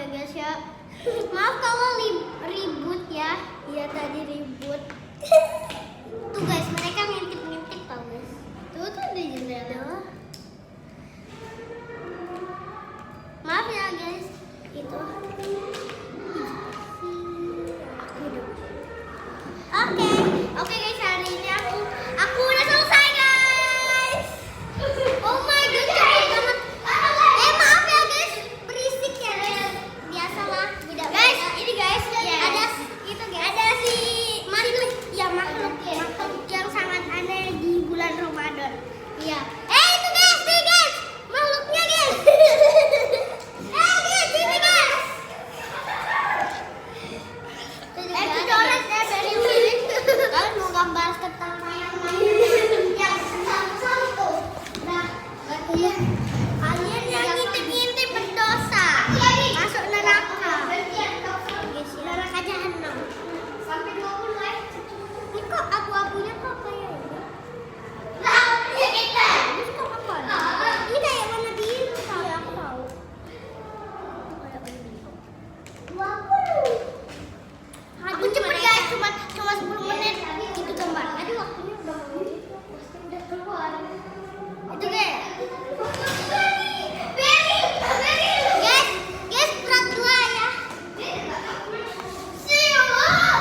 guys ya. Maaf kalau ribut ya. Iya tadi ribut. Tuh guys, mereka ngintip-ngintip tau guys. Tuh ada jendela. Maaf ya guys. Itu. Oke guys, hari ini aku udah selesai guys. Oh my god, cepet banget. Maaf ya guys, berisik ya guys. Biasalah. Guys, ini guys, ada itu guys. Ada si makhluk yang sangat aneh di bulan Ramadan. Iya. Itu guys, nih guys, makhluknya guys. Guys, ini guys. Itu coret ya dari sini. Kalian mau gambar tentang mainan yang satu. Nah, iya. Kalian yang ngintip-ngintip berdosa. Masuk neraka. Neraka jahanam. Sampai 20 ya. Ini kok abu-abunya kok kayak ini? Lah, ya kita. Ini kok apa? Ini kayak warna biru kalau aku tahu. Kayak warna biru. 20. Aku cepet guys, cuma 10 menit itu gambar. Tadi waktunya udah keluar. Itu guys.